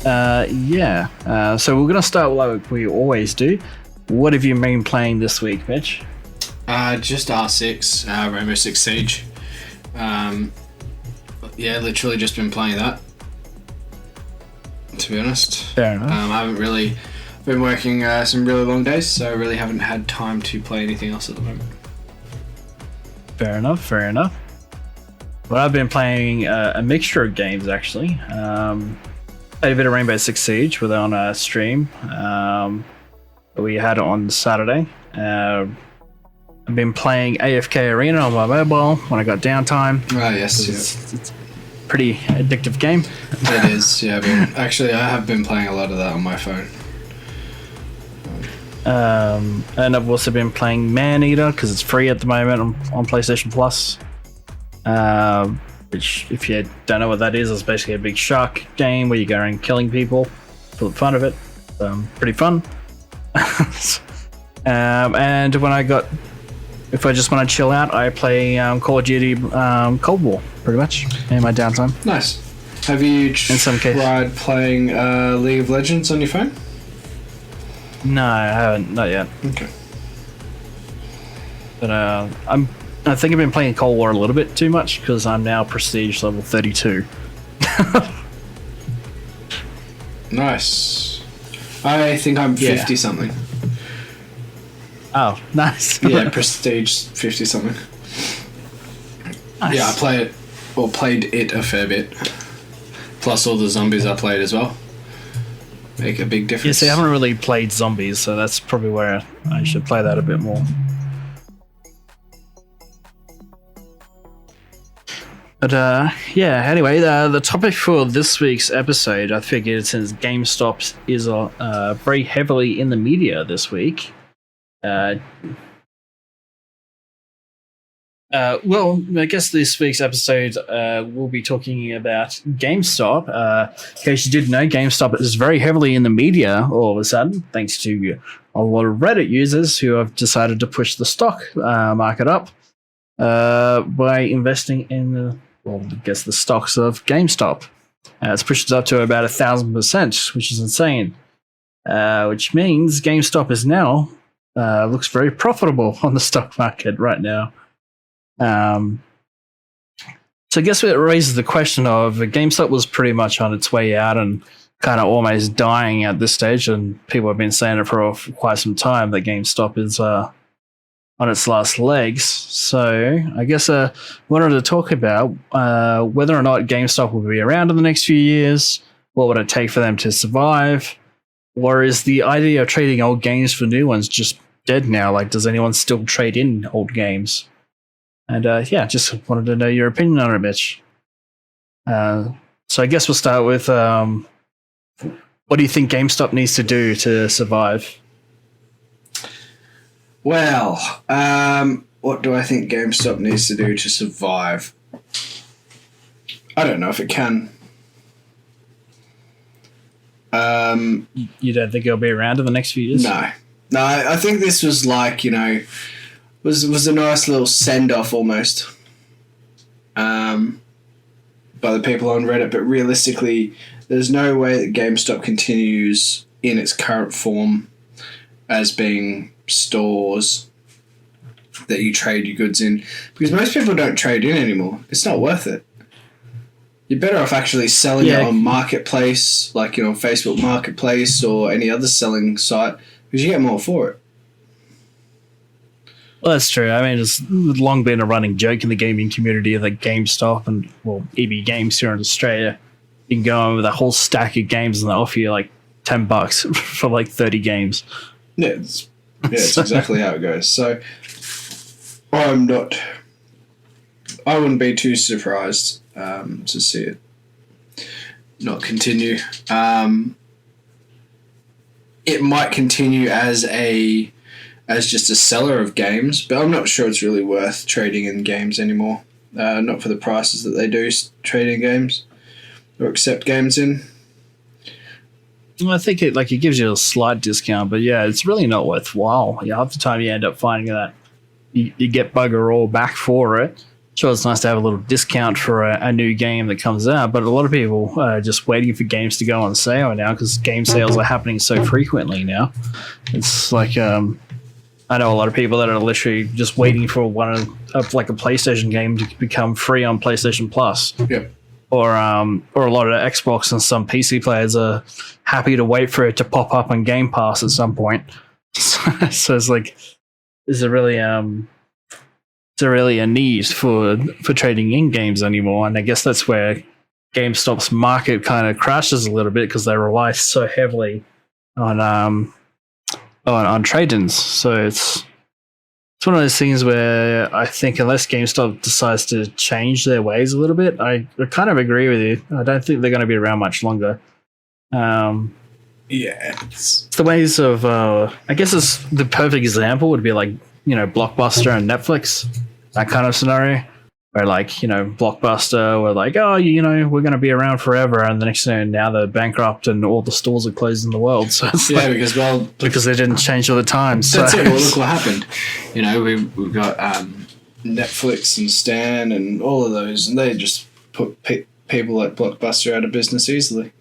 So we're going to start like we always do. What have you been playing this week, Mitch? Just R6, Rainbow Six Siege. Literally just been playing that, to be honest. Fair enough. I haven't really been working some really long days, so I really haven't had time to play anything else at the moment. Fair enough. Well, I've been playing a mixture of games, actually. Played a bit of Rainbow Six Siege with on a stream. We had it on Saturday. I've been playing AFK Arena on my mobile when I got downtime. Oh, yes. It's a pretty addictive game. It is, yeah. I have been playing a lot of that on my phone. And I've also been playing Maneater because it's free at the moment on PlayStation Plus. Which, if you don't know what that is basically a big shark game where you go around killing people for the fun of it. Pretty fun. And if I just want to chill out, I play Call of Duty Cold War pretty much in my downtime. Nice. Have you tried playing League of Legends on your phone? No, I haven't. Not yet. Okay. But I think I've been playing Cold War a little bit too much because I'm now Prestige level 32. Nice. I think I'm 50 something. Oh, nice. Yeah, Prestige 50 something. Nice. Yeah, I played it a fair bit. Plus all the zombies I played as well. Make a big difference. Yeah, see, I haven't really played zombies, so that's probably where I should play that a bit more. But anyway, the topic for this week's episode, I figured since GameStop is very heavily in the media this week, well, I guess this week's episode we'll be talking about GameStop. In case you didn't know, GameStop is very heavily in the media all of a sudden, thanks to a lot of Reddit users who have decided to push the stock market up by investing in the stocks of GameStop. It's pushed it up to about 1,000%, which is insane. Which means GameStop is now looks very profitable on the stock market right now. So I guess it raises the question of GameStop was pretty much on its way out and kind of almost dying at this stage, and people have been saying it for quite some time that GameStop is on its last legs. So I guess I wanted to talk about whether or not GameStop will be around in the next few years. What would it take for them to survive? Or is the idea of trading old games for new ones just dead now? Like, does anyone still trade in old games? And just wanted to know your opinion on it, Mitch. So I guess we'll start with what do you think GameStop needs to do to survive? Well, what do I think GameStop needs to do to survive? I don't know if it can. You don't think it'll be around in the next few years? No, I think this was like, was a nice little send-off almost by the people on Reddit, but realistically, there's no way that GameStop continues in its current form as being stores that you trade your goods in, because most people don't trade in anymore. It's not worth it. You're better off actually selling it on Marketplace, like Facebook Marketplace or any other selling site, because you get more for it. Well, that's true. I mean, it's long been a running joke in the gaming community that GameStop and, EB Games here in Australia, you can go in with a whole stack of games and they offer you like $10 for like 30 games. Yeah, it's exactly how it goes. So I wouldn't be too surprised to see it not continue. It might continue as just a seller of games, but I'm not sure it's really worth trading in games anymore. Not for the prices that they do trade in games or accept games in. I think it gives you a slight discount, but yeah, it's really not worthwhile. Half the time you end up finding that you get bugger all back for it, sure, it's nice to have a little discount for a new game that comes out, but a lot of people are just waiting for games to go on sale now because game sales are happening so frequently now. It's like I know a lot of people that are literally just waiting for like a PlayStation game to become free on PlayStation Plus. Yep. Or a lot of Xbox and some PC players are happy to wait for it to pop up on Game Pass at some point. So it's like, is there really a need for trading in games anymore? And I guess that's where GameStop's market kind of crashes a little bit because they rely so heavily on trade-ins. So it's one of those things where I think unless GameStop decides to change their ways a little bit, I kind of agree with you. I don't think they're going to be around much longer. It's the ways of I guess it's the perfect example would be like, Blockbuster and Netflix, that kind of scenario where like, Blockbuster were like, oh, we're going to be around forever, and the next thing now they're bankrupt and all the stores are closed in the world. So it's because they didn't change all the time. That's it. Well, look what happened. We've got Netflix and Stan and all of those, and they just put people like Blockbuster out of business easily.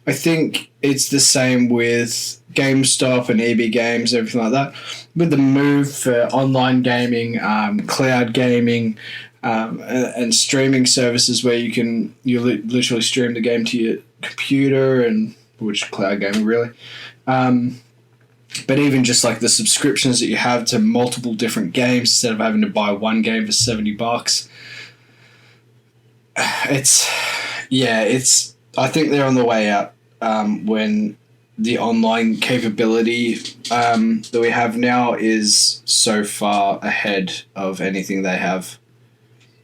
I think it's the same with GameStop and EB Games, everything like that. With the move for online gaming, cloud gaming, and streaming services where you literally stream the game to your computer, and which cloud gaming really. But even just like the subscriptions that you have to multiple different games instead of having to buy one game for $70. I think they're on the way out when the online capability that we have now is so far ahead of anything they have.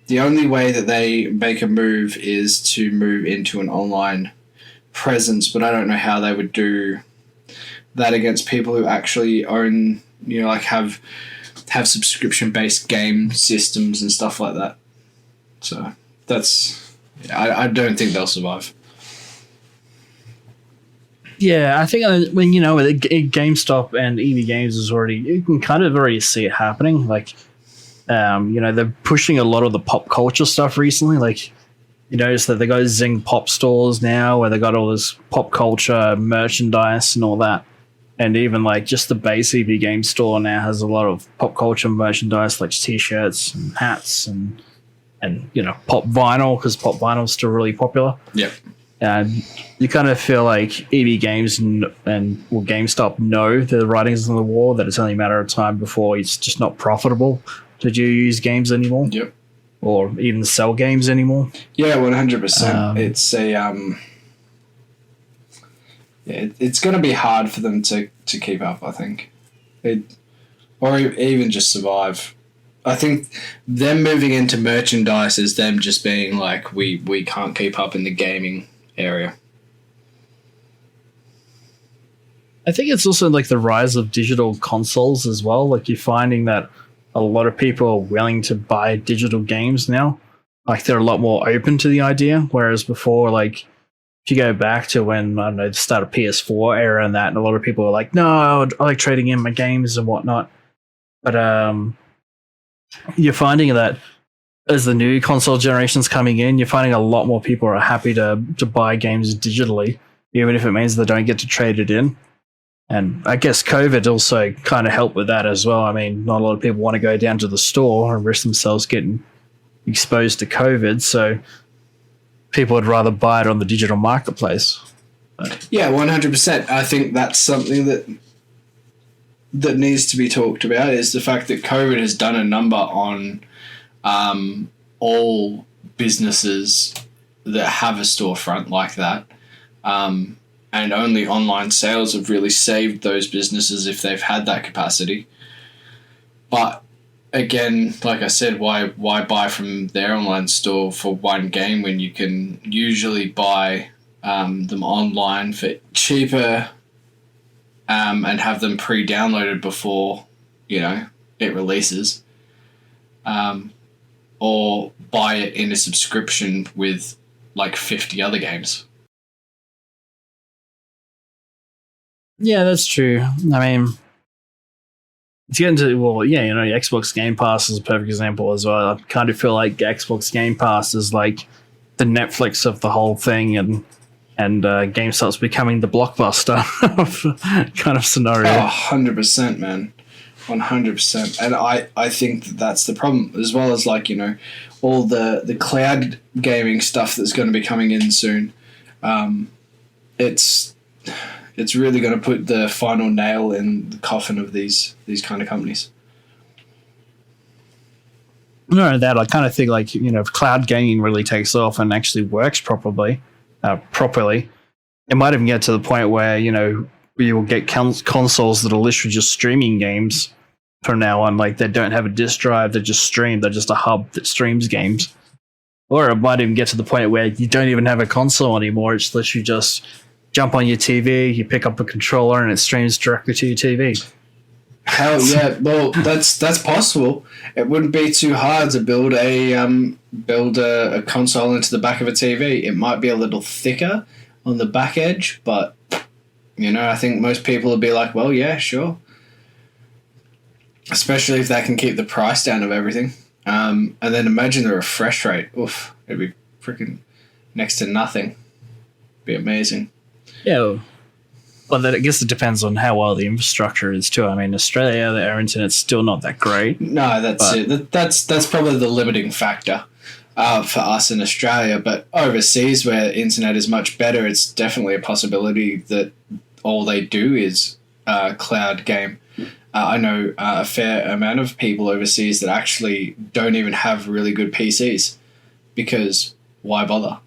The only way that they make a move is to move into an online presence, but I don't know how they would do that against people who actually own, have subscription-based game systems and stuff like that. So I don't think they'll survive. Yeah, I think when GameStop and EB Games you can kind of already see it happening. Like, they're pushing a lot of the pop culture stuff recently. Like, you notice that they got Zing Pop stores now where they got all this pop culture merchandise and all that. And even like just the base EB Games store now has a lot of pop culture merchandise like T-shirts and hats and pop vinyl, because pop vinyl is still really popular. Yep. And you kind of feel like EB Games and GameStop know the writings on the wall, that it's only a matter of time before it's just not profitable to use games anymore. Yep. Or even sell games anymore. Yeah, 100%. It's it's going to be hard for them to keep up, I think. Or even just survive. I think them moving into merchandise is them just being like, we can't keep up in the gaming area. I think it's also like the rise of digital consoles as well. Like, you're finding that a lot of people are willing to buy digital games now. Like, they're a lot more open to the idea, whereas before, like, if you go back to when, I don't know, the start of PS4 era and that, and a lot of people were like, no, I like trading in my games and whatnot. But you're finding that as the new console generation's coming in, you're finding a lot more people are happy to buy games digitally, even if it means they don't get to trade it in. And I guess COVID also kind of helped with that as well. I mean, not a lot of people want to go down to the store and risk themselves getting exposed to COVID, so people would rather buy it on the digital marketplace. Yeah, 100%. I think that's something that needs to be talked about, is the fact that COVID has done a number on all businesses that have a storefront like that. And only online sales have really saved those businesses if they've had that capacity. But again, like I said, why buy from their online store for one game when you can usually buy them online for cheaper and have them pre-downloaded before it releases, or buy it in a subscription with like 50 other games. Yeah, that's true. I mean, to get into, well, yeah, Xbox Game Pass is a perfect example as well. I kind of feel like Xbox Game Pass is like the Netflix of the whole thing, and GameStop's becoming the Blockbuster of kind of scenario. Oh, 100%, man. 100%. And I think that's the problem, as well as like, all the cloud gaming stuff that's going to be coming in soon. It's really going to put the final nail in the coffin of these kind of companies. No, that I kind of think like, if cloud gaming really takes off and actually works properly, it might even get to the point where, you will get consoles that are literally just streaming games from now on. Like, they don't have a disk drive, they just stream. They're just a hub that streams games. Or it might even get to the point where you don't even have a console anymore. It's literally just jump on your TV, you pick up a controller, and it streams directly to your TV. Hell yeah! Well, that's possible. It wouldn't be too hard to build a console into the back of a TV. It might be a little thicker on the back edge, but I think most people would be like, "Well, yeah, sure." Especially if they can keep the price down of everything. And then imagine the refresh rate. Oof, it'd be freaking next to nothing. Be amazing. Yeah. Well, I guess it depends on how well the infrastructure is too. I mean, Australia, our internet's still not that great. No, that's it. That's probably the limiting factor for us in Australia. But overseas, where internet is much better, it's definitely a possibility that all they do is cloud game. I know a fair amount of people overseas that actually don't even have really good PCs, because why bother?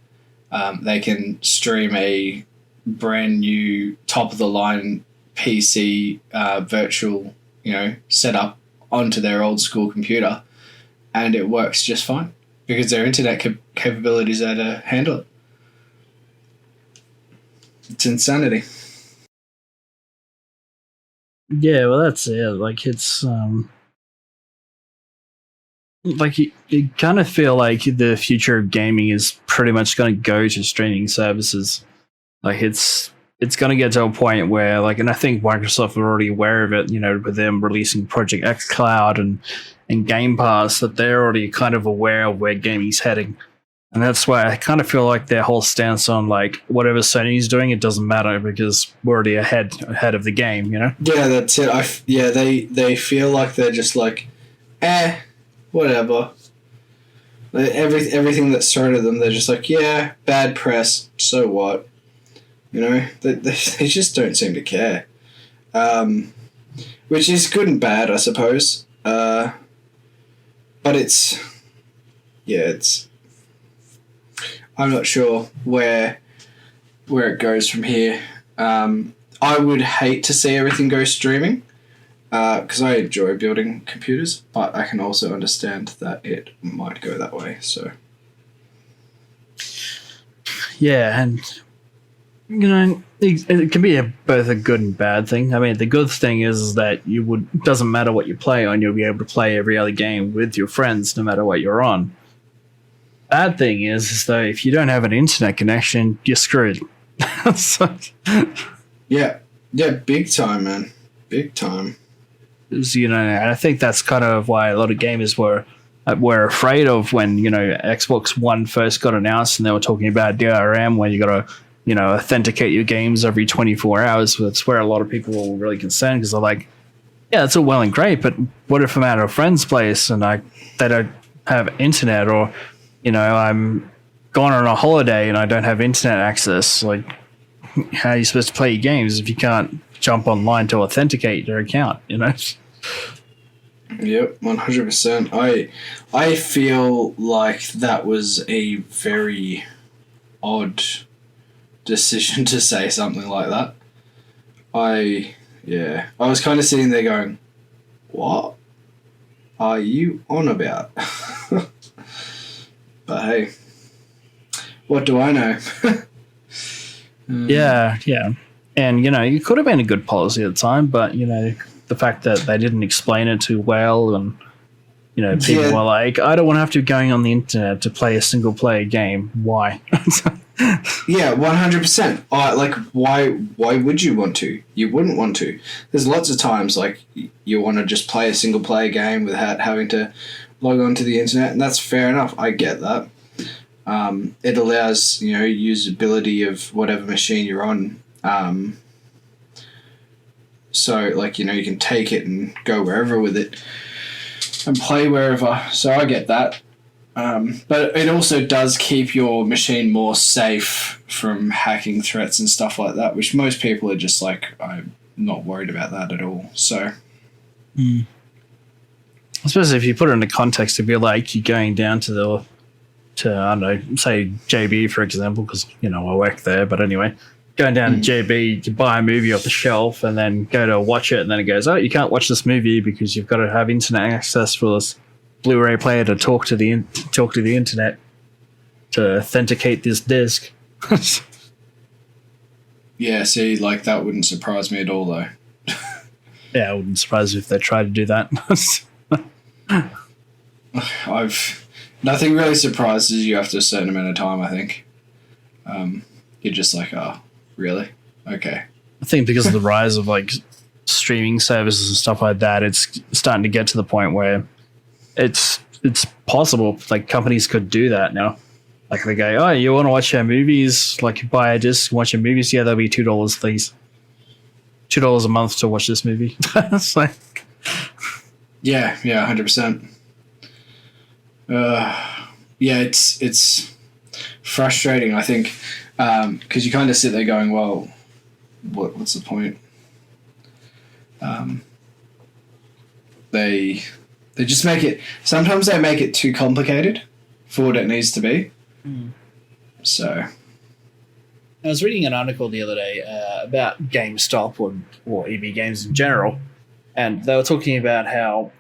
They can stream a brand new top of the line PC virtual setup onto their old school computer, and it works just fine because their internet capabilities are to handle it. It's insanity. Yeah, well, that's it. Like, it's like you kind of feel like the future of gaming is pretty much going to go to streaming services. Like, it's going to get to a point where, like, and I think Microsoft are already aware of it, with them releasing Project xCloud and Game Pass, that they're already kind of aware of where gaming's heading. And that's why I kind of feel like their whole stance on, like, whatever Sony's doing, it doesn't matter because we're already ahead of the game, Yeah, that's it. They feel like they're just like, whatever. Everything that's thrown at them, they're just like, yeah, bad press, so what? They just don't seem to care. Which is good and bad, I suppose. But it's... I'm not sure where it goes from here. I would hate to see everything go streaming, because I enjoy building computers, but I can also understand that it might go that way. So, yeah, and it can be both a good and bad thing. I mean, the good thing is that doesn't matter what you play on, you'll be able to play every other game with your friends, no matter what you're on. Bad thing is though, if you don't have an internet connection, you're screwed. Yeah, big time, man, big time. And I think that's kind of why a lot of gamers were afraid of when Xbox One first got announced, and they were talking about DRM, where you got to authenticate your games every 24 hours. That's where a lot of people were really concerned, because they're like, yeah, it's all well and great, but what if I'm at a friend's place and they don't have internet, or I'm gone on a holiday and I don't have internet access? Like, how are you supposed to play your games if you can't jump online to authenticate your account? Yep, 100%. I feel like that was a very odd decision to say something like that. I was kind of sitting there going, what are you on about? But hey, what do I know? Yeah. And, it could have been a good policy at the time, but, the fact that they didn't explain it too well, and, people were like, I don't want to have to be going on the internet to play a single-player game. Why? Yeah, 100%. Like, why would you want to? You wouldn't want to. There's lots of times, like, you want to just play a single-player game without having to log on to the internet, and that's fair enough. I get that. It allows, usability of whatever machine you're on. So, like, you can take it and go wherever with it and play wherever. So I get that. But it also does keep your machine more safe from hacking threats and stuff like that, which most people are just like, I'm not worried about that at all. So, I suppose if you put it into context, it'd be like you're going down to I don't know, say JB, for example, because, I work there. But anyway, going down to JB to buy a movie off the shelf and then go to watch it. And then it goes, oh, you can't watch this movie because you've got to have internet access for this Blu-ray player to talk to the internet to authenticate this disc. Yeah, see, like, that wouldn't surprise me at all, though. Yeah, I wouldn't surprise if they tried to do that. Nothing really surprises you after a certain amount of time, I think. You're just like, oh, really? Okay. I think because of the rise of, like, streaming services and stuff like that, it's starting to get to the point where it's possible, like, companies could do that now. Like, they go, oh, you want to watch our movies? Like, you buy a disc, watch your movies? Yeah, that'll be $2, please. $2 a month to watch this movie. It's like, yeah, 100%. Yeah, it's frustrating, I think, because you kind of sit there going, well, what's the point? They just make it. Sometimes they make it too complicated for what it needs to be. So, I was reading an article the other day about GameStop or EB Games in general, and they were talking about how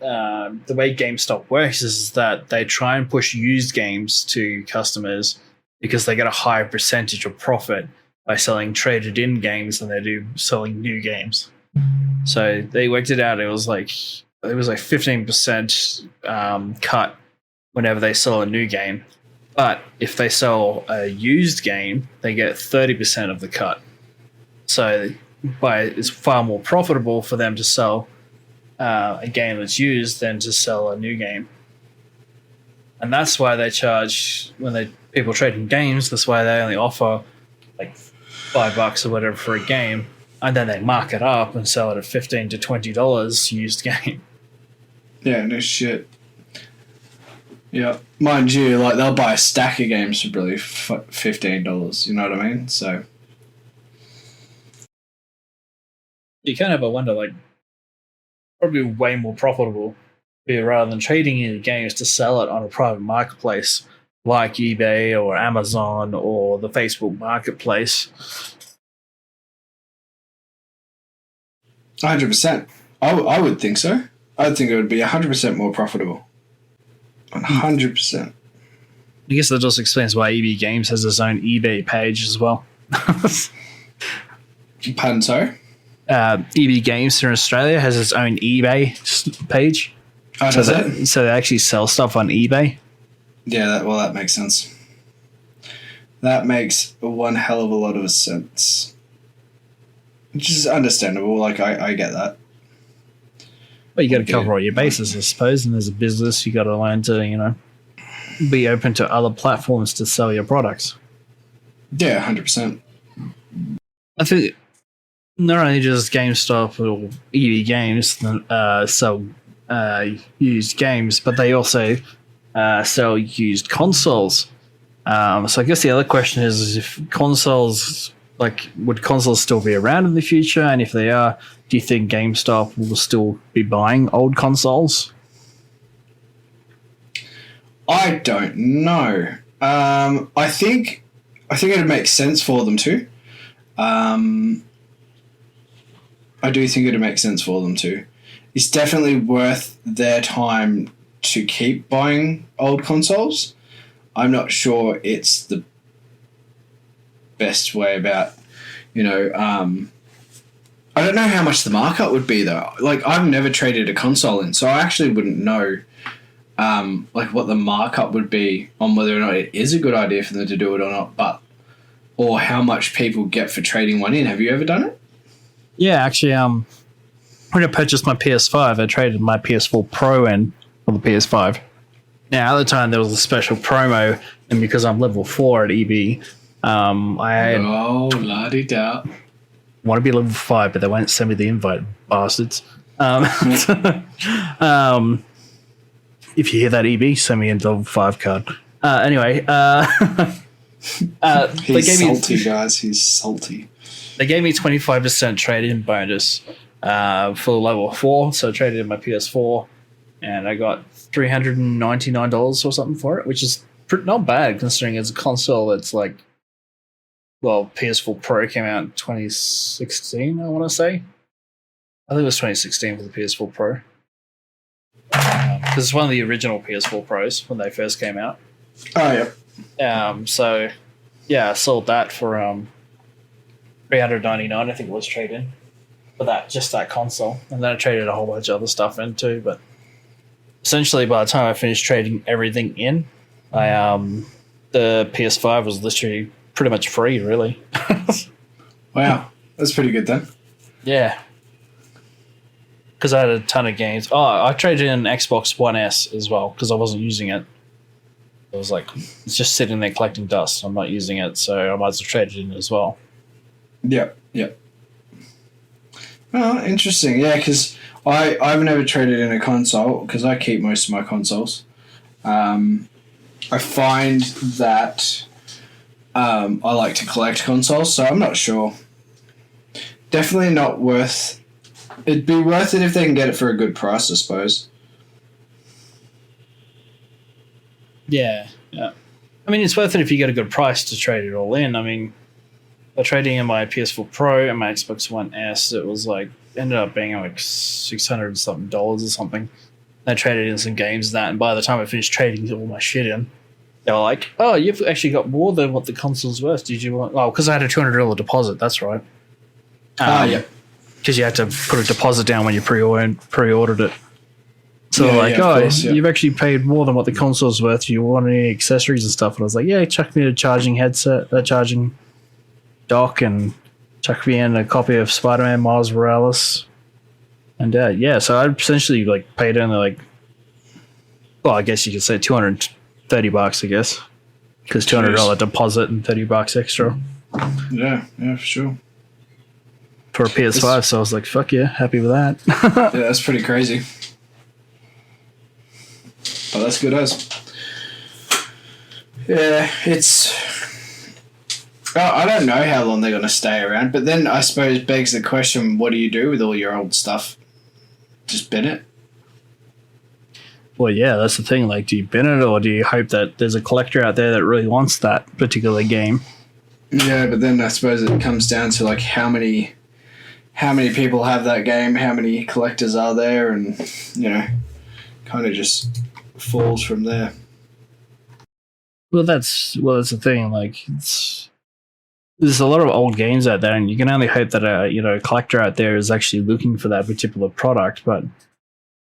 the way GameStop works is that they try and push used games to customers because they get a higher percentage of profit by selling traded-in games than they do selling new games. So they worked it out. It was like 15% cut whenever they sell a new game. But if they sell a used game, they get 30% of the cut. So it's far more profitable for them to sell a game that's used than to sell a new game. And that's why they charge, when people trade in games, that's why they only offer like $5 or whatever for a game. And then they mark it up and sell it at $15 to $20 used game. Yeah, no shit. Yeah, mind you, like, they'll buy a stack of games for really $15. You know what I mean? So you kind of wonder, like, probably way more profitable rather than trading in games to sell it on a private marketplace like eBay or Amazon or the Facebook Marketplace. 100%. I would think so. I would think it would be 100% more profitable. 100%. I guess that just explains why EB Games has its own eBay page as well. Pardon, sorry? EB Games here in Australia has its own eBay page. Oh, does it? So they actually sell stuff on eBay. Yeah, that makes sense. That makes one hell of a lot of sense. Which is understandable. Like, I get that. Well, you got to cover all your bases, I suppose. And as a business, you got to learn to, be open to other platforms to sell your products. Yeah, 100%. I think not only does GameStop or EB Games sell used games, but they also sell used consoles. So I guess the other question is if consoles, would consoles still be around in the future? And if they are, do you think GameStop will still be buying old consoles? I don't know. I think it'd make sense for them to. I do think it'd make sense for them to. It's definitely worth their time to keep buying old consoles. I'm not sure it's the best way about, I don't know how much the markup would be though. Like, I've never traded a console in, so I actually wouldn't know what the markup would be on whether or not it is a good idea for them to do it or not. But or how much people get for trading one in. Have you ever done it? Yeah, actually, when I purchased my PS5, I traded my PS4 Pro in for the PS5. Now, at the time, there was a special promo, and because I'm level 4 at EB, I had Oh, la-di-da. want to be level 5, but they won't send me the invite, bastards. If you hear that, EB, send me a level 5 card. Anyway, He's salty, guys. He's salty. they gave me 25% trade-in bonus for level 4, so I traded in my PS4, and I got $399 or something for it, which is not bad considering it's a console. It's like, well, PS4 Pro came out in 2016, I want to say. I think it was 2016 for the PS4 Pro. Because it's one of the original PS4 Pros when they first came out. Oh, yeah. So, yeah, I sold that for $399, I think it was trade-in, for just that console. And then I traded a whole bunch of other stuff in too, but essentially by the time I finished trading everything in, the PS5 was literally pretty much free, really. Wow. That's pretty good then. Yeah. Because I had a ton of games. Oh, I traded in Xbox One S as well because I wasn't using it. It was like, it's just sitting there collecting dust. I'm not using it, so I might as well trade it in as well. Yep. Oh, interesting. Yeah, because I've never traded in a console because I keep most of my consoles. I find that I like to collect consoles, so I'm not sure. Definitely not worth. It'd be worth it if they can get it for a good price, I suppose. Yeah. I mean, it's worth it if you get a good price to trade it all in. I mean, by trading in my PS4 Pro and my Xbox One S, it was like, ended up being like $600 and something or something. I traded in some games and that, and by the time I finished trading all my shit in, they were like, oh, you've actually got more than what the console's worth. Did you want... Oh, because I had a $200 deposit, that's right. Yeah. Because you had to put a deposit down when you pre-ordered it. So course, you've actually paid more than what the console's worth. Do you want any accessories and stuff? And I was like, yeah, chuck me a charging headset, a charging dock, and chuck me in a copy of Spider-Man Miles Morales. And so I essentially like paid only like, well, I guess you could say $230, I guess, because $200 deposit and $30 extra. Yeah, for sure. For a PS5, so I was like, fuck yeah, happy with that. Yeah, that's pretty crazy. But that's good as. Yeah, it's... I don't know how long they're going to stay around, but then I suppose begs the question, what do you do with all your old stuff? Just bin it? Well, yeah, that's the thing. Like, do you bin it, or do you hope that there's a collector out there that really wants that particular game? Yeah, but then I suppose it comes down to, like, how many people have that game, how many collectors are there, and, kind of just falls from there. Well, that's the thing. Like, there's a lot of old games out there, and you can only hope that a collector out there is actually looking for that particular product. But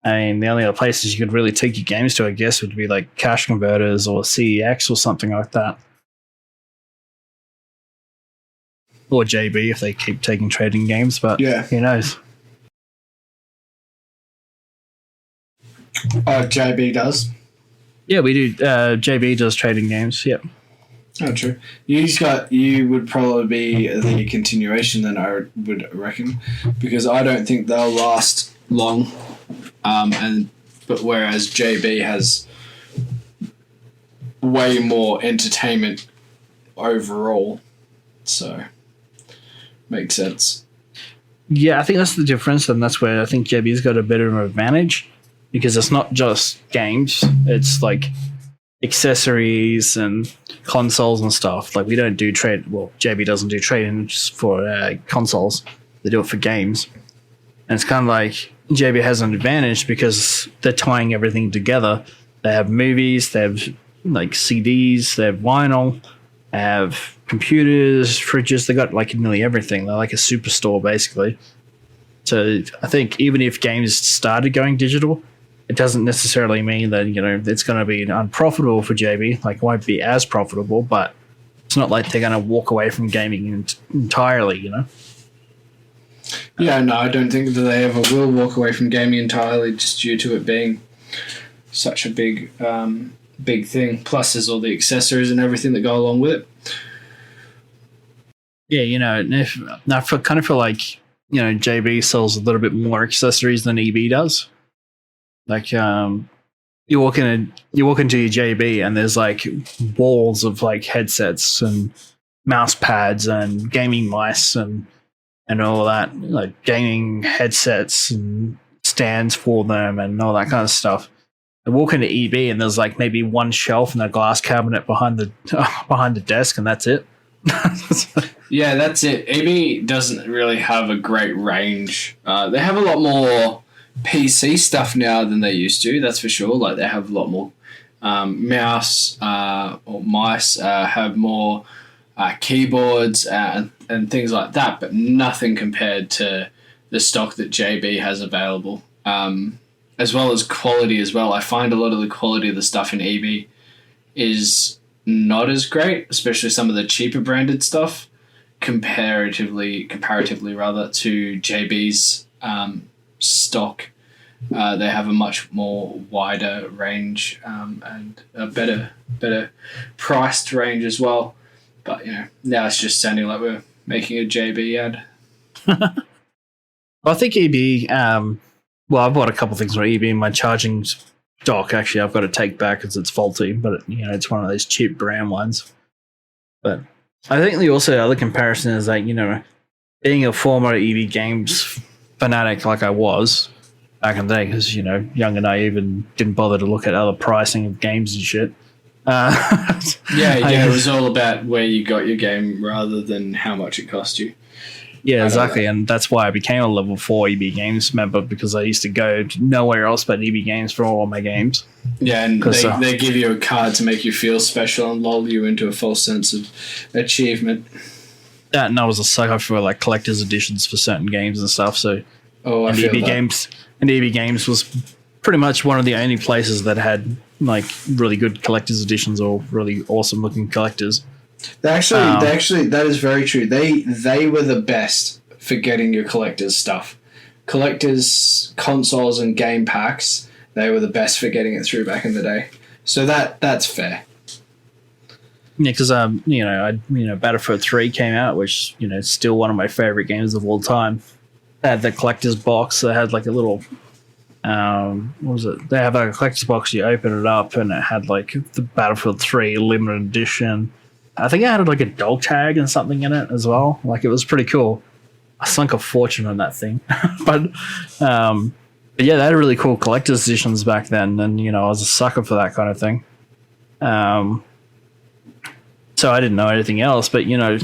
I mean, the only other places you could really take your games to, I guess, would be like Cash Converters or CEX or something like that, or JB if they keep taking trading games. But yeah, who knows? Oh, JB does. Yeah, we do. JB does trading games. Yep. Oh, true. You would probably be the continuation then, I would reckon, because I don't think they'll last long. But whereas JB has way more entertainment overall, so makes sense. Yeah, I think that's the difference, and that's where I think JB's got a bit of an advantage, because it's not just games; it's like accessories and consoles and stuff. Like, we don't do trade. Well, JB doesn't do trading for consoles; they do it for games. And it's kind of like JB has an advantage because they're tying everything together. They have movies, they have like CDs, they have vinyl, they have computers, fridges. They got like nearly everything. They're like a superstore basically. So I think even if games started going digital, it doesn't necessarily mean that it's going to be unprofitable for JB. Like, it won't be as profitable, but It's not like they're going to walk away from gaming entirely, you know? Yeah, no, I don't think that they ever will walk away from gaming entirely, just due to it being such a big thing. Plus, there's all the accessories and everything that go along with it. Yeah, you know, I kind of feel like, you know, JB sells a little bit more accessories than EB does. Like, you walk into your JB and there's like walls of like headsets and mouse pads and gaming mice and all that, like gaming headsets and stands for them and all that kind of stuff. I walk into EB and there's like maybe one shelf and a glass cabinet behind the desk, and that's it. Yeah, that's it. EB doesn't really have a great range. They have a lot more PC stuff now than they used to, that's for sure. Like, they have a lot more mouse or mice, have more keyboards and things like that, but nothing compared to the stock that JB has available. As well as quality as well. I find a lot of the quality of the stuff in EB is not as great, especially some of the cheaper branded stuff, comparatively rather, to JB's stock. They have a much more wider range and a better priced range as well. But, you know, now it's just sounding like we're making a JB ad. I think EB. Well, I've bought a couple of things from EB. In my charging dock, actually, I've got to take back because it's faulty. But you know, it's one of those cheap brand ones. But I think the other comparison is that, you know, being a former EB Games fanatic like I was back in the day, because, you know, young and naive and didn't bother to look at other pricing of games and shit. It was all about where you got your game rather than how much it cost you. Yeah, exactly, and that's why I became a level 4 EB Games member, because I used to go to nowhere else but EB Games for all of my games. Yeah, and they give you a card to make you feel special and lull you into a false sense of achievement. Yeah, and I was a sucker for like collector's editions for certain games and stuff. So, EB Games was pretty much one of the only places that had like really good collector's editions or really awesome looking collectors. They actually, that is very true. They were the best for getting your collector's stuff. Collector's consoles and game packs, they were the best for getting it through back in the day. So that's fair. Yeah, because Battlefield 3 came out, which, you know, is still one of my favorite games of all time. They had the collector's box. They had like a little what was it? They have a collector's box. You open it up and it had like the Battlefield 3 limited edition. I think it had like a dog tag and something in it as well. Like, it was pretty cool. I sunk a fortune on that thing. but yeah, they had really cool collector's editions back then. And, you know, I was a sucker for that kind of thing. So I didn't know anything else. But, you know,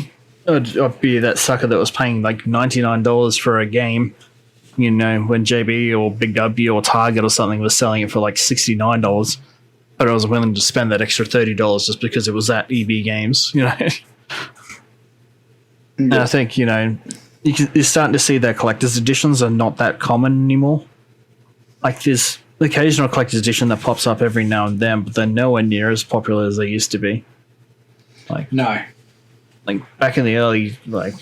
I'd be that sucker that was paying like $99 for a game, you know, when JB or Big W or Target or something was selling it for like $69. But I was willing to spend that extra $30 just because it was at EB Games, you know. And I think, you know, you're starting to see that collector's editions are not that common anymore. Like, there's the occasional collector's edition that pops up every now and then, but they're nowhere near as popular as they used to be. Like, no, like back in the early like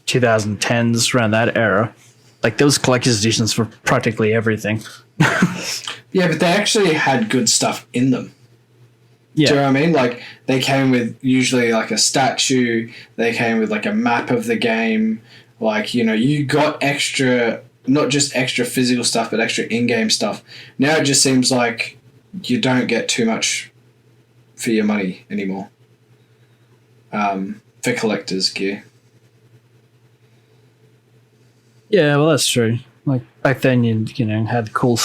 2010s, around that era, like there was collector's editions for practically everything. Yeah, but they actually had good stuff in them. Yeah. Do you know what I mean? Like, they came with usually like a statue. They came with like a map of the game. Like, you know, you got extra, not just extra physical stuff, but extra in-game stuff. Now it just seems like you don't get too much for your money anymore. For collector's gear. Yeah, well, that's true. Like, back then, you know, had cool,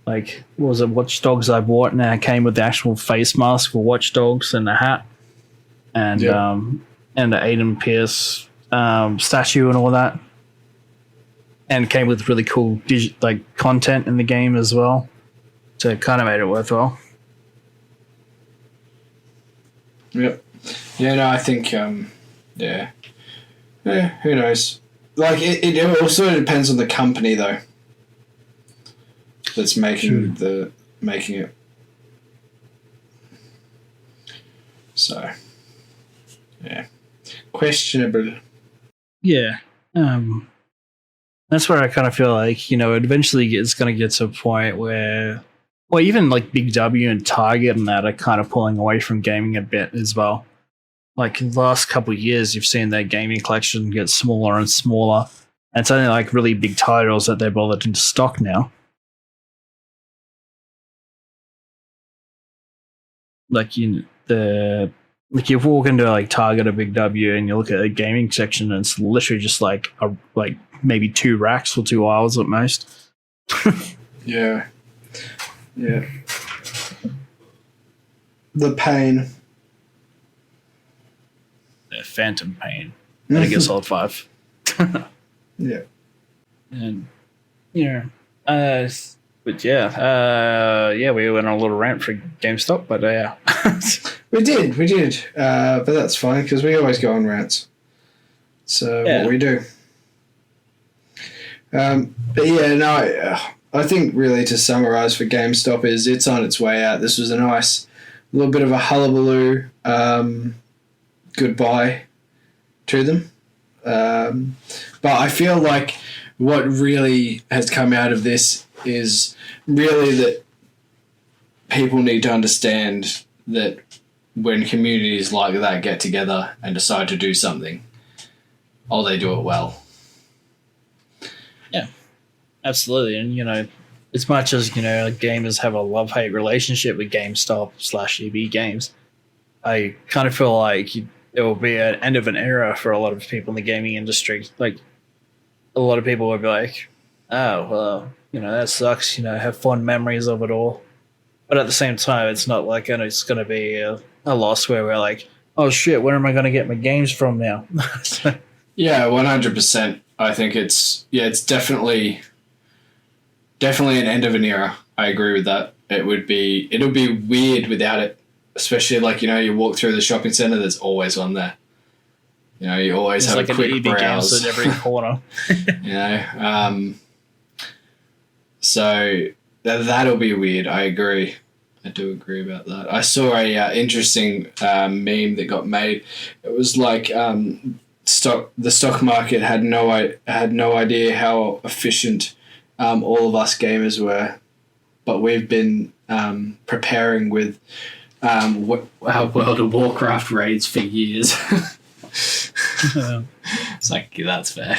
like, what was it, Watch Dogs I bought, and it came with the actual face mask for Watch Dogs and the hat, and the Aiden Pierce statue and all that, and it came with really cool content in the game as well, so it kind of made it worthwhile. Yep. Yeah, no, I think, yeah, who knows? Like, it also depends on the company, though, that's making it. So, Questionable. Yeah. That's where I kind of feel like, eventually it's going to get to a point where, well, even like Big W and Target and that are kind of pulling away from gaming a bit as well. Like in the last couple of years, you've seen their gaming collection get smaller and smaller. And it's only like really big titles that they're bothered into stock now. Like you walk into like Target or Big W and you look at the gaming section and it's literally just like maybe 2 racks or 2 aisles at most. Yeah. The pain. The phantom pain. I guess Solid 5. Yeah. And but we went on a little rant for GameStop, but yeah. We did. But that's fine because we always go on rants. So what we do. But yeah, no, I think really to summarise for GameStop is it's on its way out. This was a nice little bit of a hullabaloo goodbye to them. But I feel like what really has come out of this is really that people need to understand that when communities like that get together and decide to do something, they do it well. Yeah, absolutely. And, as much as, gamers have a love-hate relationship with GameStop/EB Games, I kind of feel like it will be an end of an era for a lot of people in the gaming industry. Like, a lot of people will be like, oh, well, that sucks, have fond memories of it all. But at the same time, it's not like it's going to be a loss where we're like, oh shit, where am I going to get my games from now? Yeah, 100%. I think it's definitely an end of an era. I agree with that. It'll be weird without it, especially like, you walk through the shopping centre, there's always one there. You always have like a quick browse. Games at every corner. So that'll be weird. I agree. I do agree about that. I saw a interesting meme that got made. It was like the stock market had no idea how efficient all of us gamers were, but we've been preparing with our World of Warcraft raids for years. It's like, that's fair.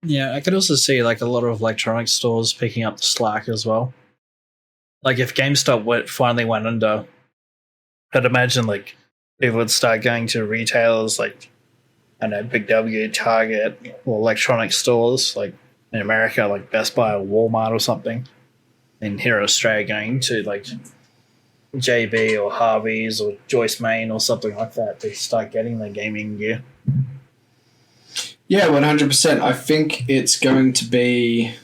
Yeah, I could also see like a lot of electronic stores picking up the slack as well. Like if GameStop finally went under, I'd imagine like people would start going to retailers like, I don't know, Big W, Target, or electronic stores like in America, like Best Buy or Walmart or something. And here in Australia, going to like JB or Harvey's or Joyce Main or something like that to start getting their gaming gear. Yeah, 100%. I think it's going to be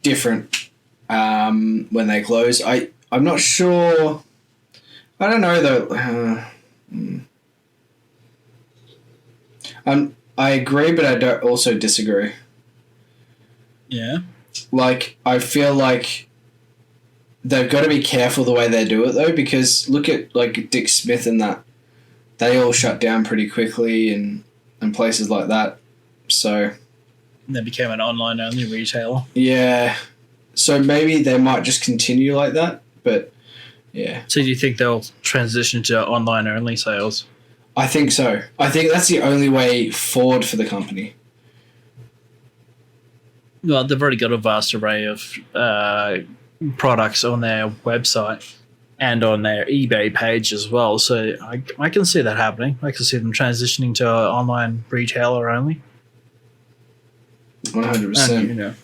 different when they close. I'm not sure. I don't know though. I agree, but I don't also disagree. Yeah. Like, I feel like they've got to be careful the way they do it though, because look at like Dick Smith and that. They all shut down pretty quickly and places like that. So they became an online only retailer. Yeah. So maybe they might just continue like that, but yeah. So do you think they'll transition to online only sales? I think so. I think that's the only way forward for the company. Well, they've already got a vast array of products on their website and on their eBay page as well. So I can see that happening. I can see them transitioning to an online retailer only. 100%. And,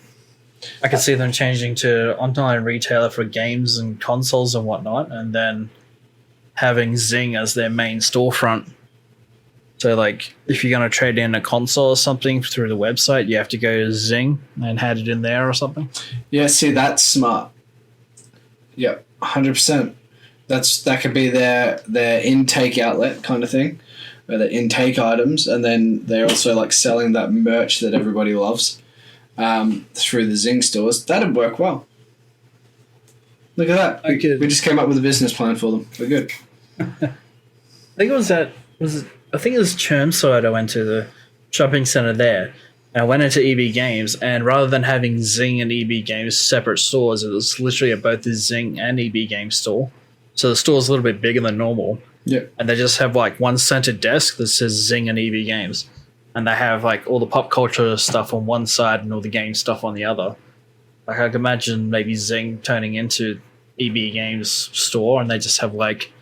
I can see them changing to online retailer for games and consoles and whatnot, and then having Zing as their main storefront. So, like, if you're going to trade in a console or something through the website, you have to go to Zing and add it in there or something. Yeah, see, that's smart. Yep, 100%. That could be their intake outlet kind of thing, or their intake items, and then they're also like selling that merch that everybody loves through the Zing stores. That'd work well. Look at that. Okay. We just came up with a business plan for them. We're good. I think it was I think it was Chermside. I went to the shopping centre there. And I went into EB Games, and rather than having Zing and EB Games separate stores, it was literally at both the Zing and EB Games store. So the store's a little bit bigger than normal. Yeah. And they just have like one centered desk that says Zing and EB Games. And they have like all the pop culture stuff on one side and all the game stuff on the other. Like I could imagine maybe Zing turning into EB Games store, and they just have like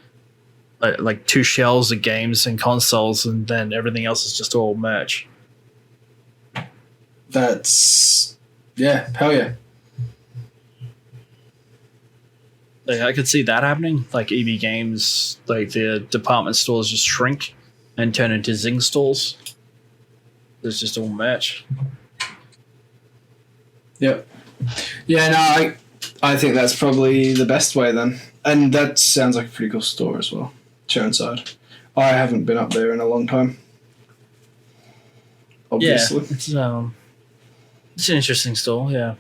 2 shelves of games and consoles, and then everything else is just all merch. That's hell yeah. Like, I could see that happening. Like EB Games, like the department stores just shrink and turn into Zing stores. There's just all merch. Yep. Yeah, no, I think that's probably the best way then. And that sounds like a pretty cool store as well. Chermside. I haven't been up there in a long time. Obviously. Yeah, it's an interesting store, yeah.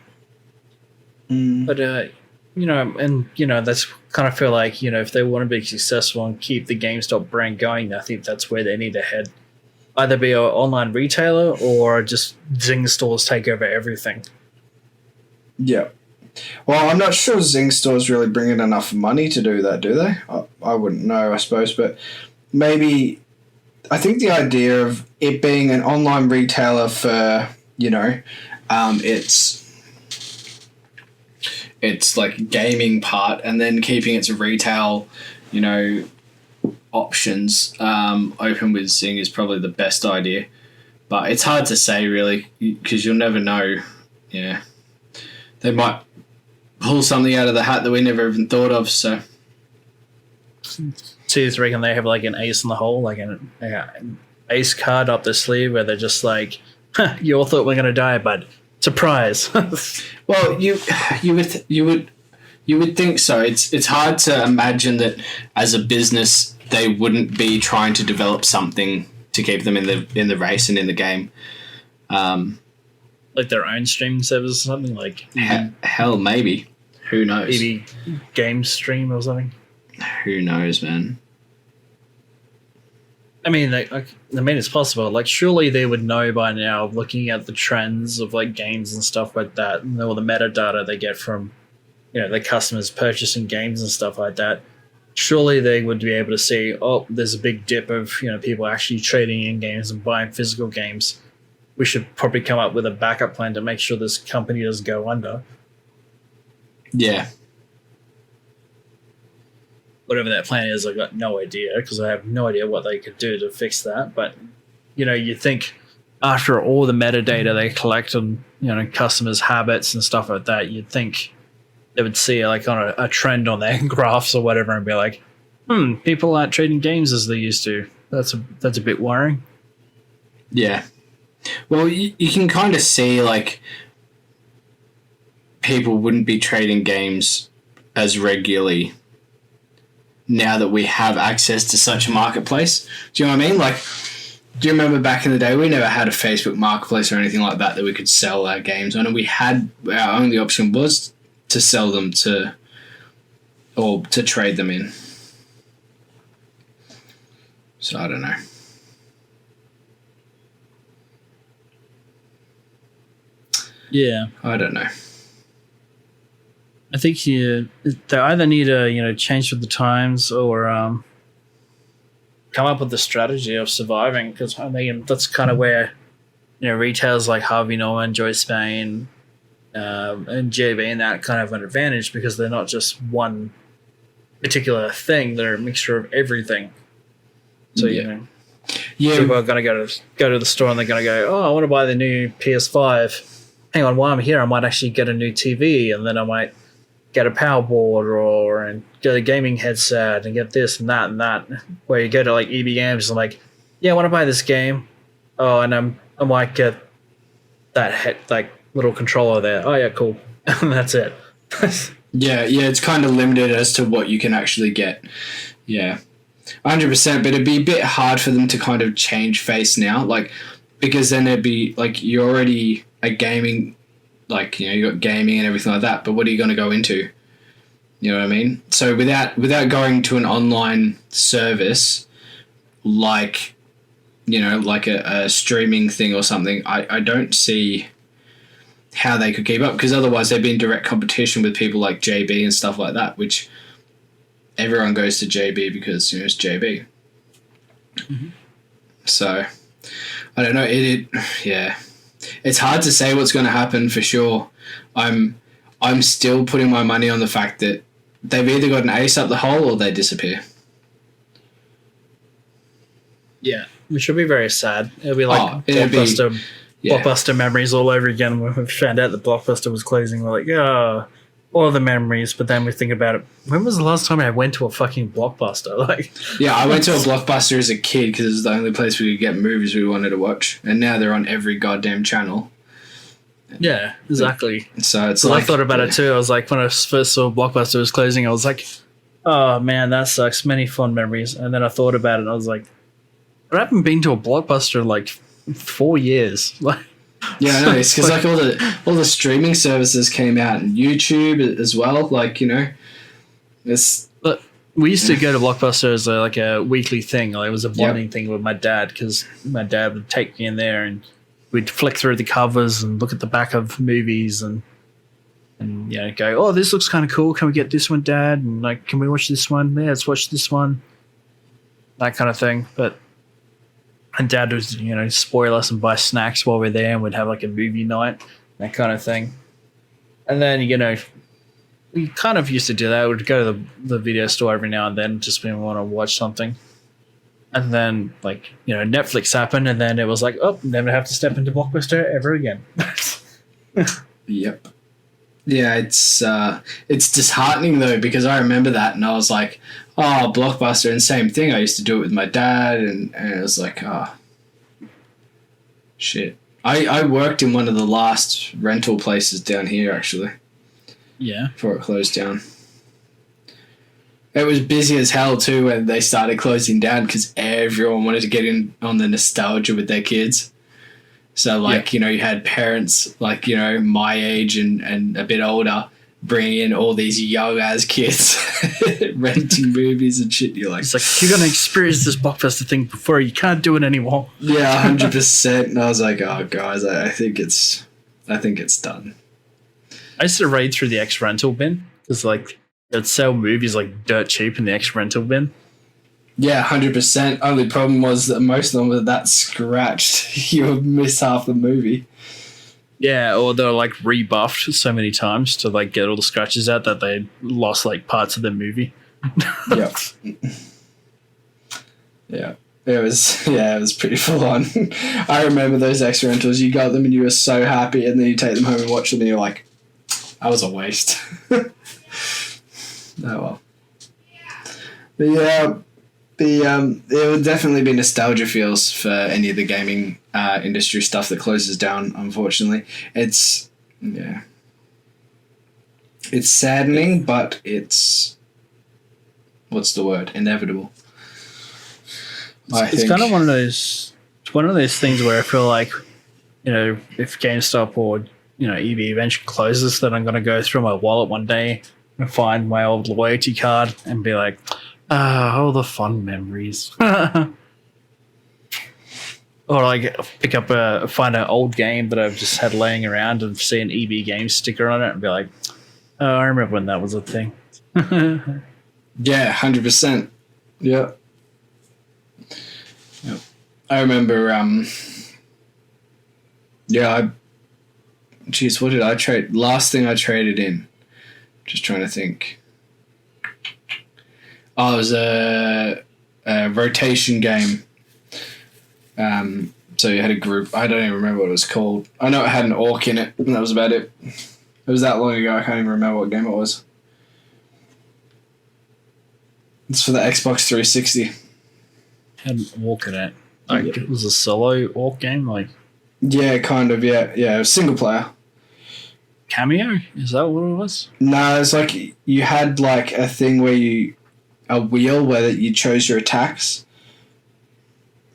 But that's kind of feel like, if they want to be successful and keep the GameStop brand going, I think that's where they need to head. Either be an online retailer or just Zing stores take over everything. Yeah. Well, I'm not sure Zing stores really bring in enough money to do that, do they? I wouldn't know, I suppose, but maybe I think the idea of it being an online retailer for, it's like gaming part, and then keeping its retail, options open with Zing is probably the best idea. But it's hard to say really, because you'll never know. Yeah, they might pull something out of the hat that we never even thought of. So, you reckon they have like an ace in the hole, like an ace card up their sleeve, where they're just like, "You all thought we're gonna die, but surprise!" Well, you would think so. It's hard to imagine that as a business they wouldn't be trying to develop something to keep them in the race and in the game. Like their own streaming service or something, like hell, maybe. Who knows? Maybe game stream or something. Who knows, man? I mean, it's possible. Like, surely they would know by now, looking at the trends of like games and stuff like that, and all the metadata they get from, the customers purchasing games and stuff like that. Surely they would be able to see, oh, there's a big dip of people actually trading in games and buying physical games. We should probably come up with a backup plan to make sure this company doesn't go under. Yeah. Whatever that plan is, I've got no idea, because I have no idea what they could do to fix that. But, you think after all the metadata they collect on, customers' habits and stuff like that, you'd think they would see like on a trend on their graphs or whatever and be like, people aren't trading games as they used to. That's a bit worrying. Yeah. Well, you can kind of see like people wouldn't be trading games as regularly now that we have access to such a marketplace. Do you know what I mean? Like, do you remember back in the day, we never had a Facebook marketplace or anything like that we could sell our games on, and we had, our only option was to sell them or to trade them in. So I don't know. Yeah. I don't know. I think they either need to change with the times or come up with the strategy of surviving, because I mean that's kind of where retailers like Harvey Norman, Joyce Spain, and JB and that kind of have an advantage, because they're not just one particular thing; they're a mixture of everything. So people are going to go to the store and they're going to go, oh, I want to buy the new PS5. Hang on, while I'm here, I might actually get a new TV, and then I might get a power board and get a gaming headset and get this and that and that. Where you go to like EB Games and like, yeah, I want to buy this game. Oh, and I might get that little controller there. Oh yeah, cool. And that's it. yeah, it's kind of limited as to what you can actually get. Yeah, 100%. But it'd be a bit hard for them to kind of change face now, like, because then it'd be like you're already a gaming, like, you got gaming and everything like that, but what are you going to go into? You know what I mean? So without going to an online service like, you know, like a streaming thing or something, I don't see how they could keep up, because otherwise they'd be in direct competition with people like JB and stuff like that, which everyone goes to JB because, you know, it's JB. Mm-hmm. So I don't know. Yeah, it's hard to say what's going to happen for sure. I'm still putting my money on the fact that they've either got an ace up the hole or they disappear. Yeah, which will be very sad. It'll be like Blockbuster memories all over again. When we found out that Blockbuster was closing, we're like, oh, all the memories. But then we think about it. When was the last time I went to a fucking Blockbuster? Like, yeah, I went to a Blockbuster as a kid because it was the only place we could get movies we wanted to watch, and now they're on every goddamn channel. Yeah, exactly. So it's I thought about it too. I was like, when I first saw Blockbuster was closing, I was like, oh man, that sucks. Many fond memories. And then I thought about it and I was like, I haven't been to a Blockbuster in like 4 years. Like, yeah, I know. It's because like all the streaming services came out and YouTube as well. Like, you know, it's. But we used to go to Blockbuster as a weekly thing. Like, it was a bonding thing with my dad, because my dad would take me in there and we'd flick through the covers and look at the back of movies and you know, go, oh, this looks kind of cool. Can we get this one, Dad? And like, can we watch this one? Yeah, let's watch this one. That kind of thing. And Dad would, you know, spoil us and buy snacks while we're there, and we'd have like a movie night, that kind of thing. And then, you know, we kind of used to do that. We'd go to the video store every now and then just when we want to watch something. And then, like, you know, Netflix happened, and then it was like, oh, never have to step into Blockbuster ever again. Yep. Yeah, it's disheartening though, because I remember that and I was like, oh, Blockbuster, and same thing. I used to do it with my dad, and it was like, oh, shit. I worked in one of the last rental places down here, actually. Yeah. Before it closed down. It was busy as hell too when they started closing down, because everyone wanted to get in on the nostalgia with their kids. So, like, you know, you had parents, like, you know, my age and a bit older, bringing in all these young-ass kids renting movies and shit. You're like... It's like, you're going to experience this Blockbuster thing before you can't do it anymore. Yeah, 100%. And I was like, oh, guys, I think it's done. I used to raid through the X-Rental bin, because, like, they'd sell movies, like, dirt cheap in the X-Rental bin. Yeah, 100%. Only problem was that most of them were that scratched. You would miss half the movie. Yeah, or they're like rebuffed so many times to like get all the scratches out that they lost like parts of the movie. Yeah. Yeah. It was pretty full on. I remember those X-Rentals. You got them and you were so happy, and then you take them home and watch them and you're like, that was a waste. Oh well. But yeah, there would definitely be nostalgia feels for any of the gaming industry stuff that closes down, unfortunately. It's saddening, but it's, what's the word, inevitable. It's kind of one of those things where I feel like, you know, if GameStop or, you know, EB eventually closes, then I'm going to go through my wallet one day and find my old loyalty card and be like, all the fun memories. Or like find an old game that I've just had laying around and see an EB Games sticker on it and be like, oh, I remember when that was a thing. Yeah, 100%. Yeah. Yep. I remember, what did I trade? Last thing I traded in. Just trying to think. Oh, it was a rotation game. So you had a group. I don't even remember what it was called. I know it had an orc in it, and that was about it. It was that long ago, I can't even remember what game it was. It's for the Xbox 360. Had an orc in it. Like, it was a solo orc game? Like, yeah, kind of, yeah. Yeah, it was single player. Cameo? Is that what it was? No, it's like you had like a thing where a wheel where you chose your attacks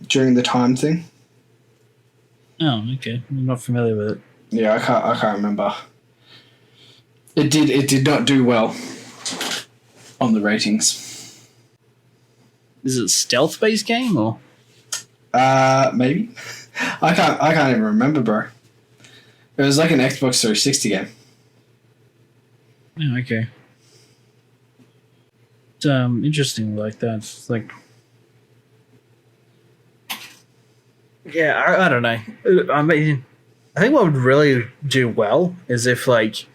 during the time thing. Oh, okay. I'm not familiar with it. Yeah, I can't remember. It did not do well. on the ratings. Is it a stealth-based game or? Maybe. I can't even remember, bro. It was like an Xbox 360 game. Oh, okay. It's interesting like that. It's like, yeah, I don't know. I mean, I think what would really do well is if like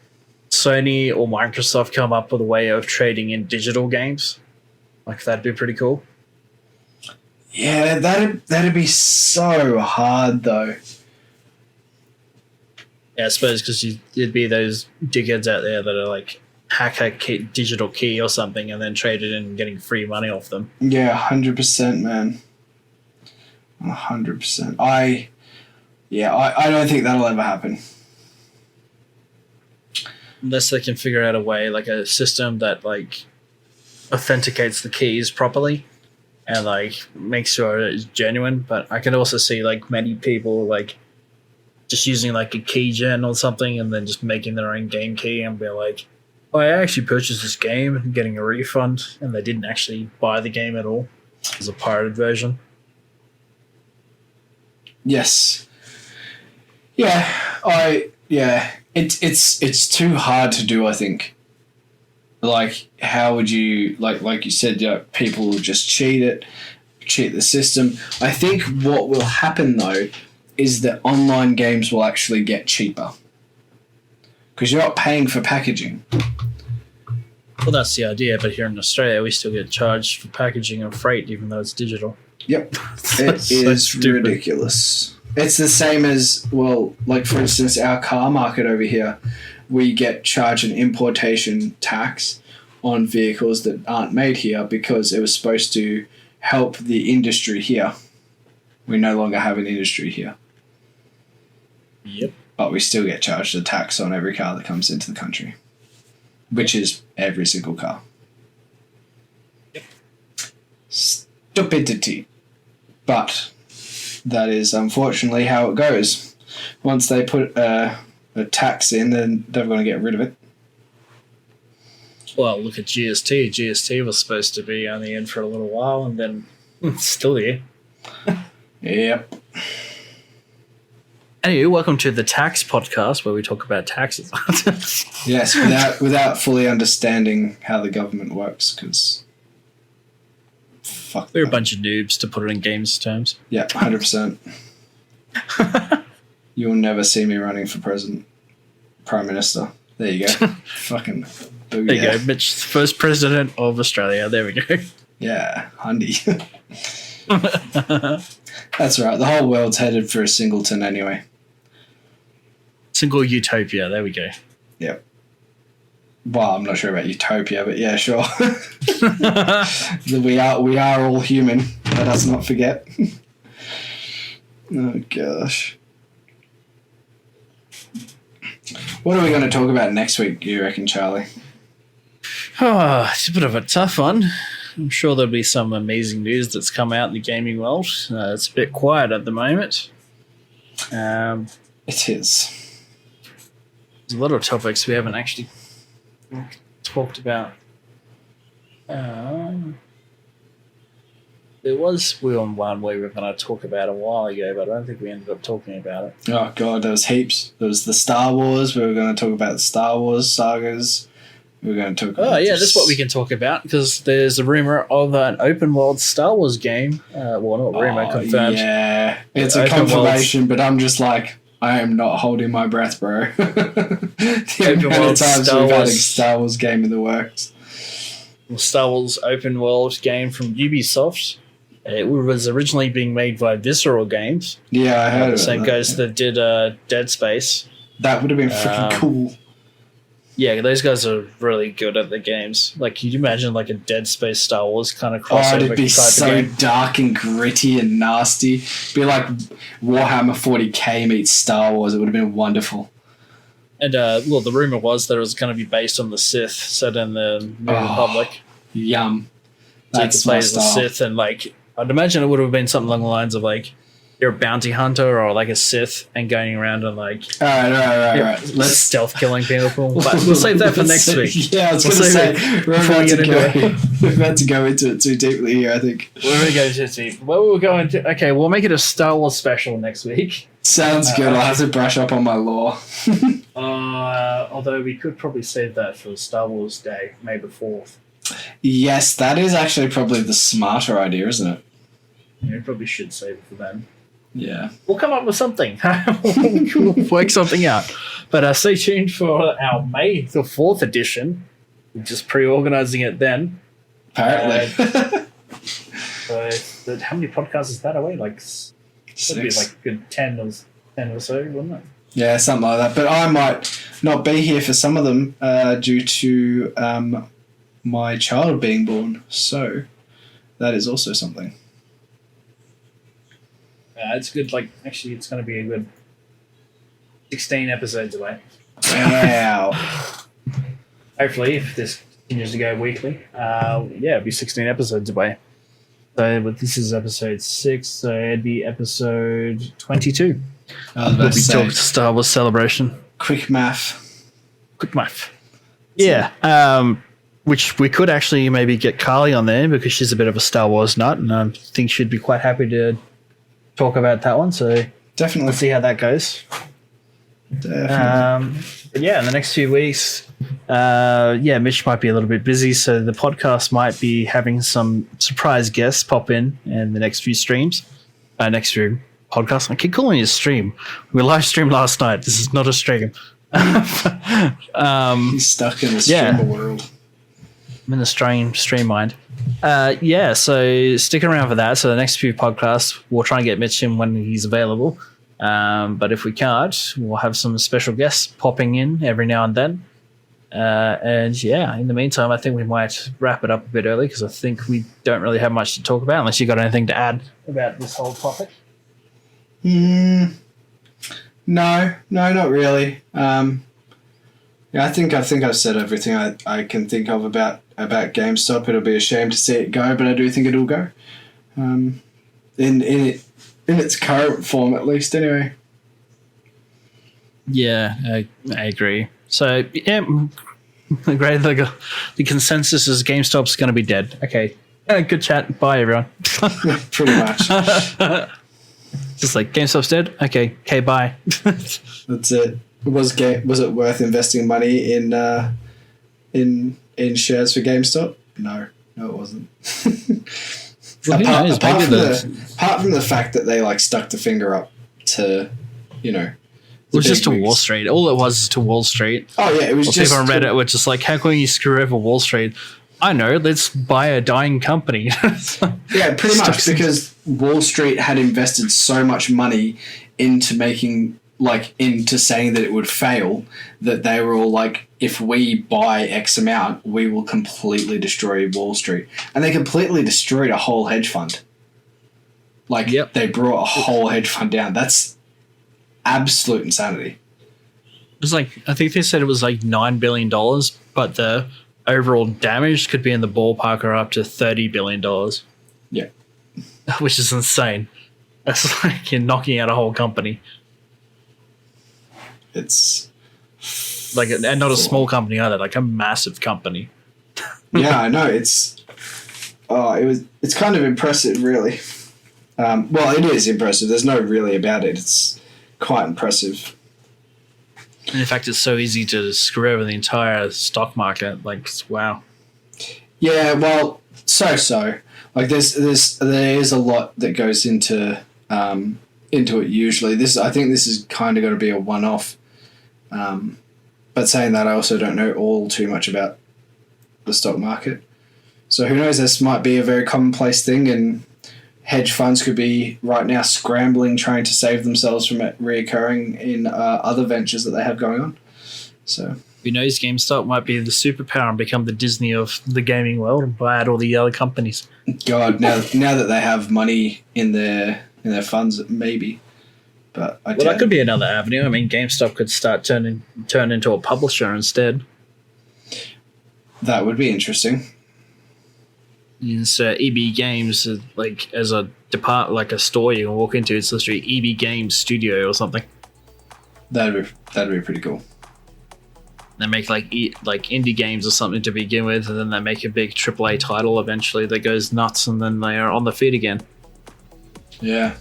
Sony or Microsoft come up with a way of trading in digital games. Like that'd be pretty cool. Yeah, that'd be so hard though. Yeah, I suppose because there'd be those dickheads out there that are like hack a digital key or something and then trade it in and getting free money off them. Yeah, 100%, man. 100%. I don't think that'll ever happen. Unless they can figure out a way, like a system that like authenticates the keys properly and like makes sure it's genuine. But I can also see like many people like just using like a key gen or something and then just making their own game key and be like, oh, I actually purchased this game and getting a refund, and they didn't actually buy the game at all. It was a pirated version. Yes. Yeah, it's too hard to do, I think. Like, how would you like you said, people will just cheat the system. I think what will happen though is that online games will actually get cheaper. Because you're not paying for packaging. Well, that's the idea, but here in Australia, we still get charged for packaging and freight, even though it's digital. Yep. It is ridiculous. It's the same as, well, like for instance, our car market over here, we get charged an importation tax on vehicles that aren't made here because it was supposed to help the industry here. We no longer have an industry here. Yep. But we still get charged a tax on every car that comes into the country, which is every single car. Yep. Stupidity. But that is unfortunately how it goes. Once they put a tax in, then they're going to get rid of it. Well, look at GST. GST was supposed to be on the end for a little while, and then it's still here. Yep. Anyway, welcome to the Tax Podcast, where we talk about taxes. Yes, without fully understanding how the government works, because fuck. We're a bunch of noobs, to put it in games terms. Yeah, 100%. You'll never see me running for Prime Minister. There you go. Fucking booyah. There you go, Mitch, first president of Australia. There we go. Yeah, Hundy. That's right. The whole world's headed for a singleton anyway. Single utopia. There we go. Yep. Well, I'm not sure about utopia, but yeah, sure. we are all human. Let us not forget. Oh gosh. What are we going to talk about next week, you reckon, Charlie? Oh, it's a bit of a tough one. I'm sure there'll be some amazing news that's come out in the gaming world. It's a bit quiet at the moment. It is. There's a lot of topics we haven't actually talked about. There was one we were going to talk about a while ago, but I don't think we ended up talking about it. Oh god, there was heaps. There was the Star Wars. We were going to talk about the Star Wars sagas. We were going to talk about that's what we can talk about, because there's a rumor of an open world Star Wars game. Well, not rumor, confirmed. Yeah, it's a confirmation, but I'm just like, I am not holding my breath, bro. The amount of times we've had a Star Wars game in the works. Star Wars open world game from Ubisoft. It was originally being made by Visceral Games. Yeah, I heard the same guys that did Dead Space. That would have been freaking cool. Yeah, those guys are really good at the games. Like, can you imagine like a Dead Space Star Wars kind of crossover? Oh, it'd be so dark and gritty and nasty. It'd be like Warhammer 40k meets Star Wars. It would have been wonderful. And well, the rumor was that it was going to be based on the Sith, set in the New Republic. Yum! So you could play as the Sith, and like, I'd imagine it would have been something along the lines of like, you're a bounty hunter or like a Sith and going around and like All right. let's stealth killing people. But we'll save that for next week. Yeah, I was going to say we're about to go into it too deeply here. I think we're going to go too deep. What we're going to? Okay, we'll make it a Star Wars special next week. Sounds good. I'll have to brush up on my lore. Although we could probably save that for Star Wars Day, May the 4th. Yes, that is actually probably the smarter idea, isn't it? Yeah, we probably should save it for then. Yeah. We'll come up with something. We'll work something out. But stay tuned for our May the 4th edition. We're just pre-organising it then. Apparently. So how many podcasts is that away? Like, it'd be like a good 10 or so, wouldn't it? Yeah, something like that. But I might not be here for some of them due to my child being born. So that is also something. It's good. Like, actually, it's going to be a good 16 episodes away. Wow. Hopefully, if this continues to go weekly, it'll be 16 episodes away. So, but this is episode 6, so it'd be episode 22. We'll be talking Star Wars Celebration. Quick math. Yeah. Which we could actually maybe get Carly on there because she's a bit of a Star Wars nut, and I think she'd be quite happy to talk about that one. So definitely, let's see how that goes. Definitely. But yeah, in the next few weeks, Mitch might be a little bit busy, so the podcast might be having some surprise guests pop in the next few streams. Next few podcasts. I keep calling it a stream. We live streamed last night. This is not a stream. He's stuck in the streamer world. I'm in the stream mind. So stick around for that. So the next few podcasts, we'll try and get Mitch in when he's available. But if we can't, we'll have some special guests popping in every now and then. In the meantime, I think we might wrap it up a bit early because I think we don't really have much to talk about unless you got anything to add about this whole topic. No, not really. I think I've said everything I can think of about GameStop. It'll be a shame to see it go, but I do think it'll go. In its current form, at least, anyway. Yeah, I agree. So, yeah, great. The consensus is GameStop's going to be dead. Okay, good chat. Bye, everyone. Pretty much. Just like GameStop's dead. Okay, bye. That's it. Was it worth investing money in shares for GameStop? No, it wasn't. Apart from the fact that they stuck the finger up to, it was just to Wall Street. All it was to Wall Street. Oh yeah, it was just people on Reddit were just like, how can you screw over Wall Street? I know, let's buy a dying company. Yeah, pretty much, because Wall Street had invested so much money into into saying that it would fail, that they were all like, if we buy X amount, we will completely destroy Wall Street. And they completely destroyed a whole hedge fund. They brought a whole hedge fund down. That's absolute insanity. It was I think they said it was $9 billion, but the overall damage could be in the ballpark or up to $30 billion. Yeah. Which is insane. That's like you're knocking out a whole company. It's and not a small company either, like a massive company. Yeah, I know. It's kind of impressive, really. Well, it is impressive. There's no really about it. It's quite impressive. And in fact, it's so easy to screw over the entire stock market. Wow. Yeah, well, so. There is a lot that goes into it usually. I think this is kind of going to be a one-off. But saying that, I also don't know all too much about the stock market. So who knows, this might be a very commonplace thing, and hedge funds could be right now scrambling, trying to save themselves from it reoccurring in other ventures that they have going on. So who knows, GameStop might be the superpower and become the Disney of the gaming world and buy out all the other companies. God, now that they have money in their funds, maybe. But that could be another avenue. I mean, GameStop could turn into a publisher instead. That would be interesting. insert EB Games like as a like a store you can walk into. It's literally EB Games Studio or something. That'd be pretty cool. They make like indie games or something to begin with, and then they make a big AAA title eventually that goes nuts, and then they are on the feet again. Yeah.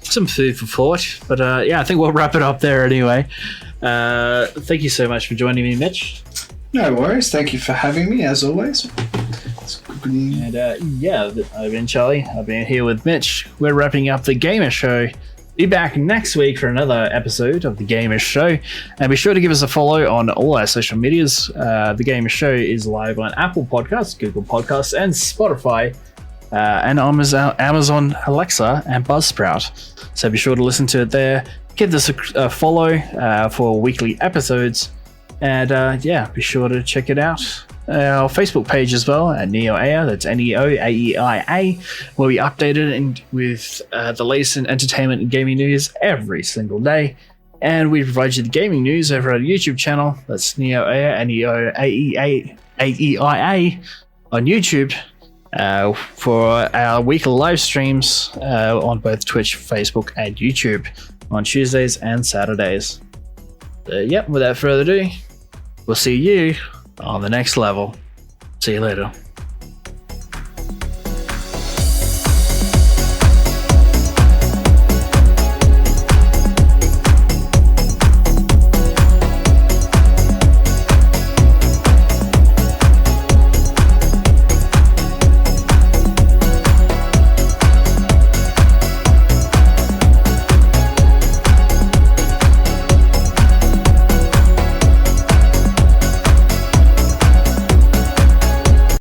Some food for thought, but yeah, I think we'll wrap it up there anyway. Thank you so much for joining me, Mitch. No worries. Thank you for having me, as always. And yeah, I've been Charlie. I've been here with Mitch. We're wrapping up the Gamer Show. Be back next week for another episode of the Gamer Show, and be sure to give us a follow on all our social medias. The Gamer Show is live on Apple Podcasts, Google Podcasts, and Spotify, and Amazon Alexa and Buzzsprout. So be sure to listen to it there. Give us a follow for weekly episodes, and yeah, be sure to check it out. Our Facebook page as well at NeoAia, that's NeoAeia, where we update it with the latest in entertainment and gaming news every single day. And we provide you the gaming news over our YouTube channel, that's NeoAia, NeoAeia on YouTube, for our weekly live streams on both Twitch, Facebook, and YouTube on Tuesdays and Saturdays. Yep, without further ado, we'll see you on the next level. See you later.